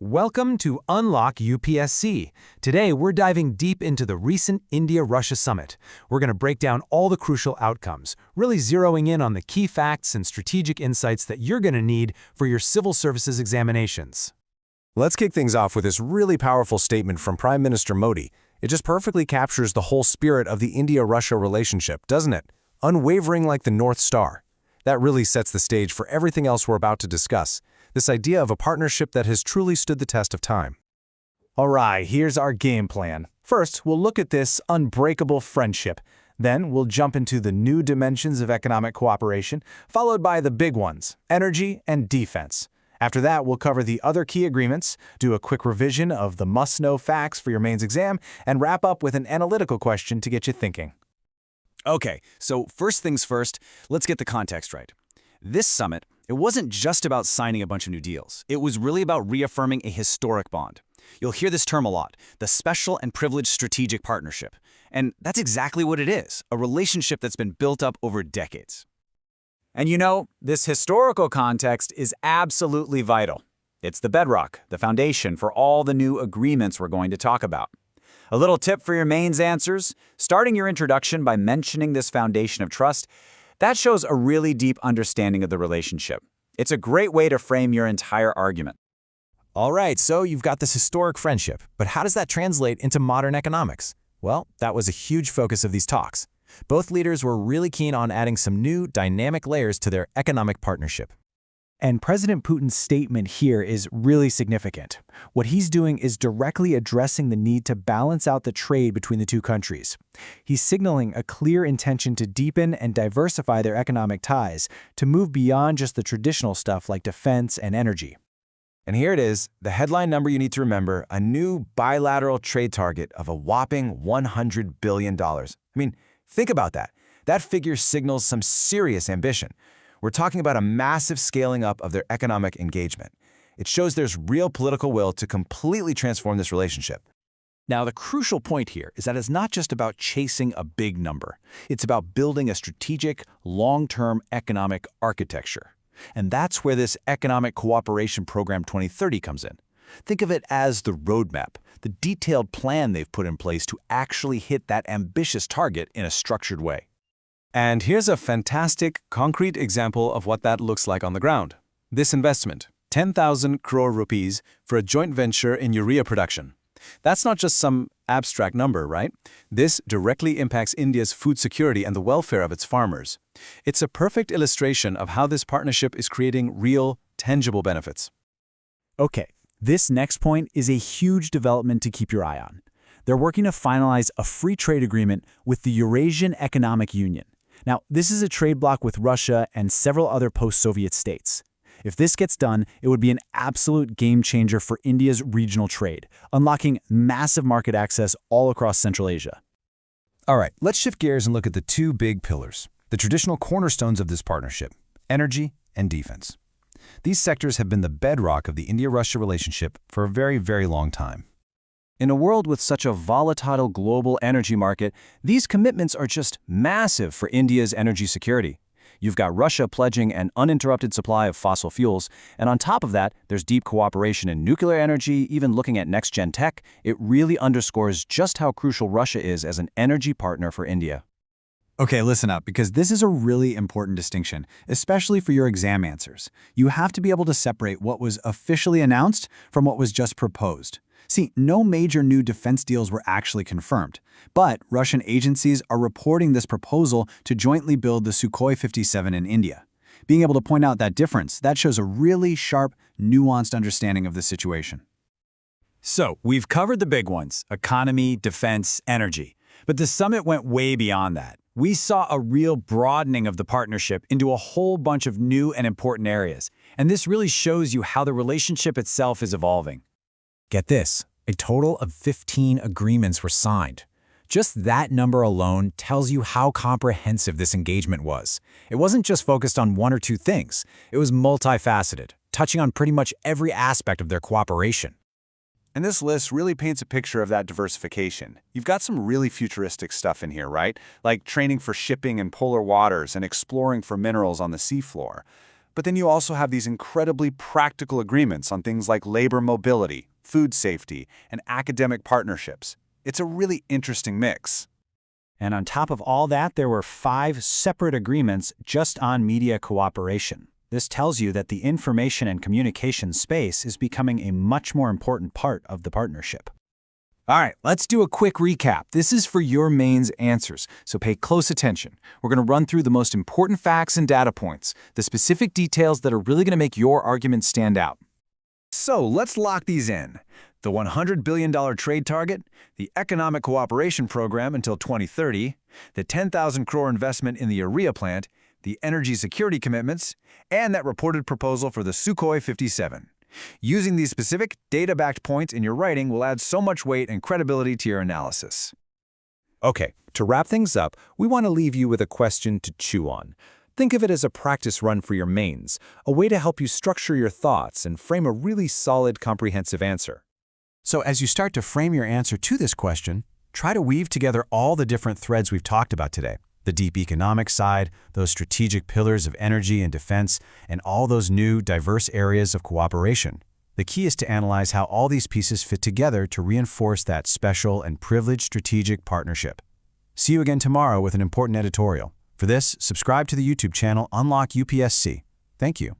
Welcome to Unlock UPSC. Today, we're diving deep into the recent India-Russia summit. We're going to break down all the crucial outcomes, really zeroing in on the key facts and strategic insights that you're going to need for your civil services examinations. Let's kick things off with this really powerful statement from Prime Minister Modi. It just perfectly captures the whole spirit of the India-Russia relationship, doesn't it? Unwavering like the North Star. That really sets the stage for everything else we're about to discuss. This idea of a partnership that has truly stood the test of time. All right, here's our game plan. First, we'll look at this unbreakable friendship. Then, we'll jump into the new dimensions of economic cooperation, followed by the big ones, energy and defense. After that, we'll cover the other key agreements, do a quick revision of the must-know facts for your mains exam, and wrap up with an analytical question to get you thinking. Okay, so first things first, let's get the context right. This summit, it wasn't just about signing a bunch of new deals. It was really about reaffirming a historic bond. You'll hear this term a lot, the Special and Privileged Strategic Partnership. And that's exactly what it is, a relationship that's been built up over decades. And you know, this historical context is absolutely vital. It's the bedrock, the foundation for all the new agreements we're going to talk about. A little tip for your mains answers, starting your introduction by mentioning this foundation of trust, that shows a really deep understanding of the relationship. It's a great way to frame your entire argument. All right, so you've got this historic friendship, but how does that translate into modern economics? Well, that was a huge focus of these talks. Both leaders were really keen on adding some new, dynamic layers to their economic partnership. And President Putin's statement here is really significant. What he's doing is directly addressing the need to balance out the trade between the two countries. He's signaling a clear intention to deepen and diversify their economic ties, to move beyond just the traditional stuff like defense and energy. And here it is, the headline number you need to remember, a new bilateral trade target of a whopping $100 billion. I mean, think about that. That figure signals some serious ambition. We're talking about a massive scaling up of their economic engagement. It shows there's real political will to completely transform this relationship. Now, the crucial point here is that it's not just about chasing a big number. It's about building a strategic, long-term economic architecture. And that's where this Economic Cooperation Program 2030 comes in. Think of it as the roadmap, the detailed plan they've put in place to actually hit that ambitious target in a structured way. And here's a fantastic, concrete example of what that looks like on the ground. This investment, 10,000 crore rupees for a joint venture in urea production. That's not just some abstract number, right? This directly impacts India's food security and the welfare of its farmers. It's a perfect illustration of how this partnership is creating real, tangible benefits. Okay, this next point is a huge development to keep your eye on. They're working to finalize a free trade agreement with the Eurasian Economic Union. Now, this is a trade bloc with Russia and several other post-Soviet states. If this gets done, it would be an absolute game changer for India's regional trade, unlocking massive market access all across Central Asia. All right, let's shift gears and look at the two big pillars, the traditional cornerstones of this partnership, energy and defense. These sectors have been the bedrock of the India-Russia relationship for a very, very long time. In a world with such a volatile global energy market, these commitments are just massive for India's energy security. You've got Russia pledging an uninterrupted supply of fossil fuels, and on top of that, there's deep cooperation in nuclear energy, even looking at next-gen tech. It really underscores just how crucial Russia is as an energy partner for India. Okay, listen up, because this is a really important distinction, especially for your exam answers. You have to be able to separate what was officially announced from what was just proposed. See, no major new defense deals were actually confirmed, but Russian agencies are reporting this proposal to jointly build the Sukhoi 57 in India. Being able to point out that difference, that shows a really sharp, nuanced understanding of the situation. So, we've covered the big ones, economy, defense, energy. But the summit went way beyond that. We saw a real broadening of the partnership into a whole bunch of new and important areas. And this really shows you how the relationship itself is evolving. Get this, a total of 15 agreements were signed. Just that number alone tells you how comprehensive this engagement was. It wasn't just focused on one or two things. It was multifaceted, touching on pretty much every aspect of their cooperation. And this list really paints a picture of that diversification. You've got some really futuristic stuff in here, right? Like training for shipping in polar waters and exploring for minerals on the seafloor. But then you also have these incredibly practical agreements on things like labor mobility, food safety, and academic partnerships. It's a really interesting mix. And on top of all that, there were 5 separate agreements just on media cooperation. This tells you that the information and communication space is becoming a much more important part of the partnership. All right, let's do a quick recap. This is for your mains answers, so pay close attention. We're going to run through the most important facts and data points, the specific details that are really going to make your argument stand out. So let's lock these in. The $100 billion trade target, the economic cooperation program until 2030, the 10,000 crore investment in the urea plant, the energy security commitments, and that reported proposal for the Sukhoi 57. Using these specific, data-backed points in your writing will add so much weight and credibility to your analysis. Okay, to wrap things up, we want to leave you with a question to chew on. Think of it as a practice run for your mains, a way to help you structure your thoughts and frame a really solid, comprehensive answer. So as you start to frame your answer to this question, try to weave together all the different threads we've talked about today. The deep economic side, those strategic pillars of energy and defense, and all those new, diverse areas of cooperation. The key is to analyze how all these pieces fit together to reinforce that special and privileged strategic partnership. See you again tomorrow with an important editorial. For this, subscribe to the YouTube channel Unlock UPSC. Thank you.